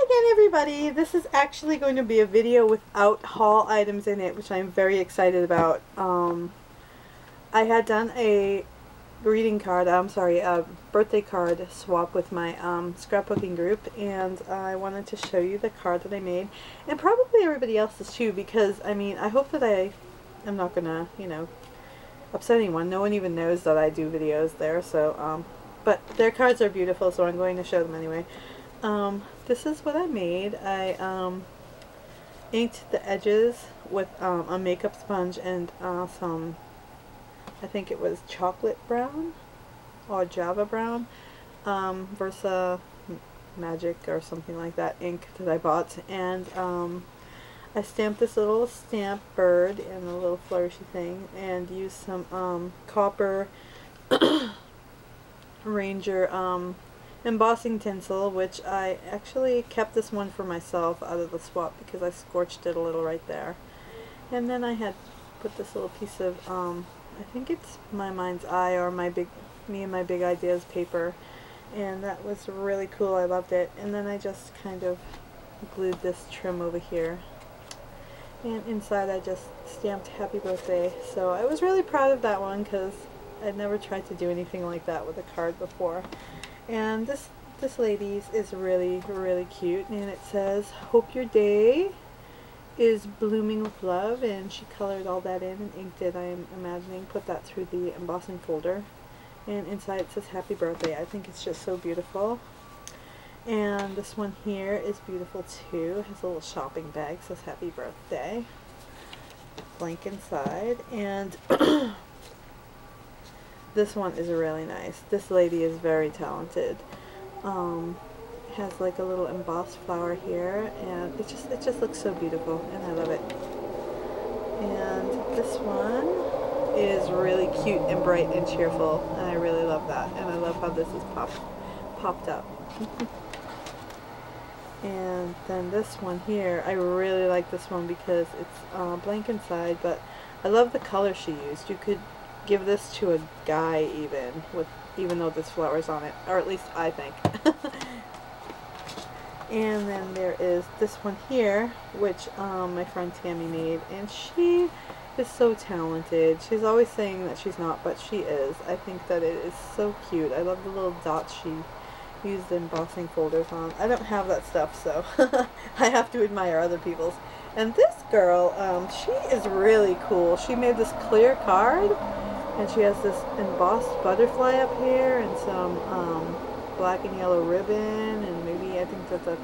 again, everybody. This is actually going to be a video without haul items in it, which I'm very excited about. I had done a greeting card, a birthday card swap with my scrapbooking group, and I wanted to show you the card that I made, and probably everybody else's too, because, I mean, I hope that I am not gonna, upset anyone. No one even knows that I do videos there, so, but their cards are beautiful, so I'm going to show them anyway. This is what I made. I inked the edges with a makeup sponge and some, I think it was chocolate brown or Java brown, Versa Magic or something like that ink that I bought, and I stamped this little stamp bird and a little flourishy thing, and used some copper Ranger embossing tinsel, which I actually kept this one for myself out of the swap because I scorched it a little right there. And then I had put this little piece of I think it's My Mind's Eye or Me and My Big Ideas paper, and that was really cool. I loved it. And then I just kind of glued this trim over here, and inside I just stamped Happy Birthday. So I was really proud of that one because I'd never tried to do anything like that with a card before. And this lady's is really, really cute, and it says, "Hope your day is blooming with love," and she colored all that in and inked it, I'm imagining, put that through the embossing folder. And inside it says Happy Birthday. I think it's just so beautiful. And this one here is beautiful too. It has a little shopping bag, says Happy Birthday. Blank inside. And this one is really nice. This lady is very talented. Has like a little embossed flower here, and it just looks so beautiful, and I love it. And this one is really cute and bright and cheerful, and I really love that. And I love how this is popped up. And then this one here, I really like this one because it's blank inside, but I love the color she used. You could give this to a guy even though there's flowers on it, or at least I think. And then there is this one here, which my friend Tammy made, and she is so talented. She's always saying that she's not, but she is. I think that it is so cute. I love the little dots she used the embossing folders on. I don't have that stuff, so I have to admire other people's. And this girl, she is really cool. She made this clear card, and she has this embossed butterfly up here, and some black and yellow ribbon, and maybe I think that's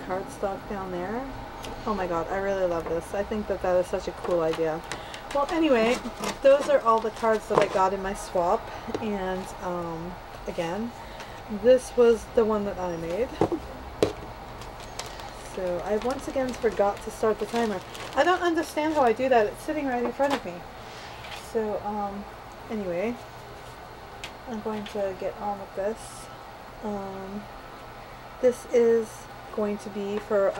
cardstock down there. Oh my god, I really love this. I think that is such a cool idea. Well, anyway, those are all the cards that I got in my swap, and again, this was the one that I made. So I once again forgot to start the timer. I don't understand how I do that. It's sitting right in front of me. So, anyway, I'm going to get on with this. This is going to be for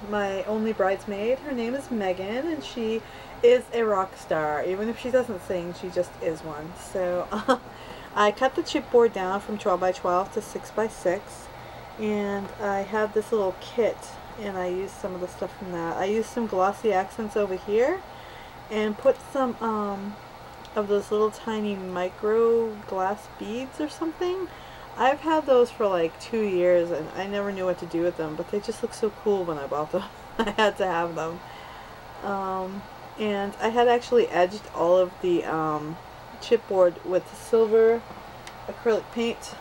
my only bridesmaid. Her name is Megan, and she is a rock star. Even if she doesn't sing, she just is one. So, I cut the chipboard down from 12 by 12 to 6 by 6, and I have this little kit, and I used some of the stuff from that. I used some glossy accents over here, and put some of those little tiny micro glass beads or something. I've had those for like 2 years, and I never knew what to do with them, but they just look so cool when I bought them. I had to have them. And I had actually edged all of the chipboard with silver acrylic paint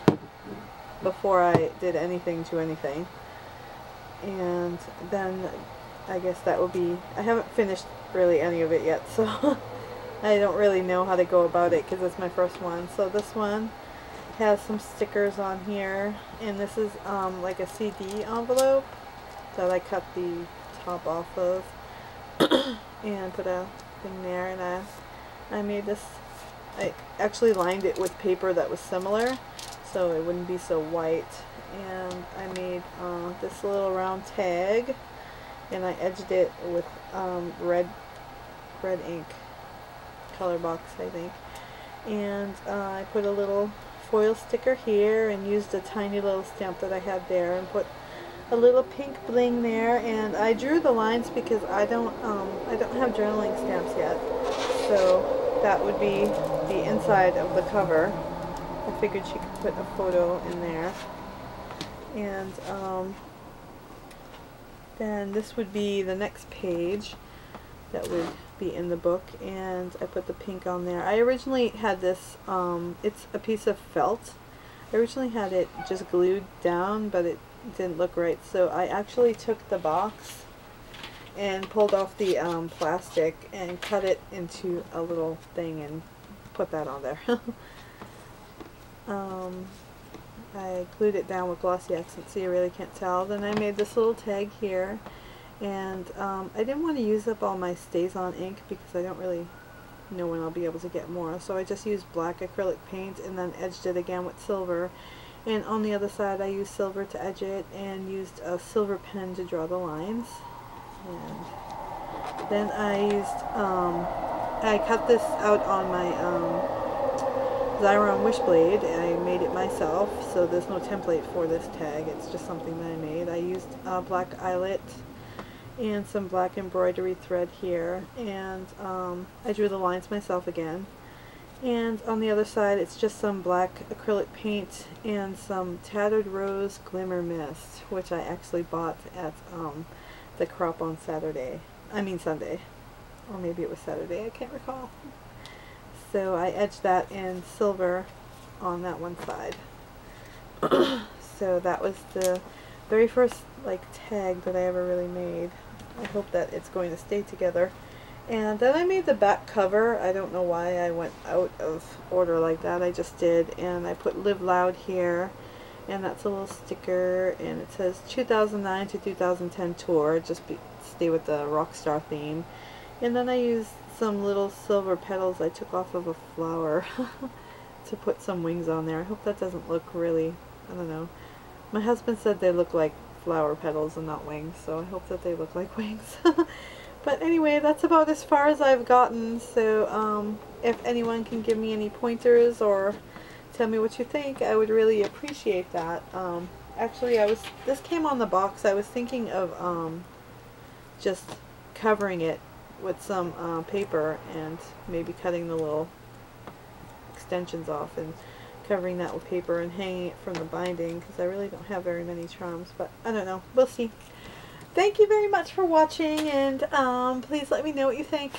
before I did anything to anything. And then I guess that will be, I haven't finished really any of it yet, so I don't really know how to go about it because it's my first one. So this one has some stickers on here, and this is like a CD envelope that I cut the top off of and put a thing there, and I made this, I actually lined it with paper that was similar so it wouldn't be so white, and I made this little round tag, and I edged it with red ink, color box I think, and I put a little foil sticker here and used a tiny little stamp that I had there, and put a little pink bling there, and I drew the lines because I don't have journaling stamps yet, so that would be the inside of the cover. I figured she could put a photo in there, and then this would be the next page that would be in the book, and I put the pink on there. I originally had this, it's a piece of felt. I originally had it just glued down, but it didn't look right, so I actually took the box and pulled off the plastic and cut it into a little thing and put that on there. I glued it down with glossy accent so you really can't tell. Then I made this little tag here, and I didn't want to use up all my StazOn ink because I don't really know when I'll be able to get more, so I just used black acrylic paint and then edged it again with silver, and on the other side I used silver to edge it and used a silver pen to draw the lines. And then I used I cut this out on my Xyron Wishblade. I made it myself, so there's no template for this tag, it's just something that I made. I used black eyelet and some black embroidery thread here, and I drew the lines myself again. And on the other side it's just some black acrylic paint and some Tattered Rose Glimmer Mist, which I actually bought at the Crop on Sunday, or maybe it was Saturday, I can't recall. So I edged that in silver on that one side. So that was the very first tag that I ever really made. I hope that it's going to stay together. And then I made the back cover. I don't know why I went out of order like that. I just did. And I put Live Loud here. And that's a little sticker. And it says 2009 to 2010 tour. Stay with the Rockstar theme. And then I used some little silver petals I took off of a flower to put some wings on there. I hope that doesn't look really, I don't know. My husband said they look like flower petals and not wings, so I hope that they look like wings. But anyway, that's about as far as I've gotten, so if anyone can give me any pointers or tell me what you think, I would really appreciate that. Actually, this came on the box. I was thinking of just covering it with some paper and maybe cutting the little extensions off and covering that with paper and hanging it from the binding, because I really don't have very many charms, but I don't know. We'll see. Thank you very much for watching, and please let me know what you think.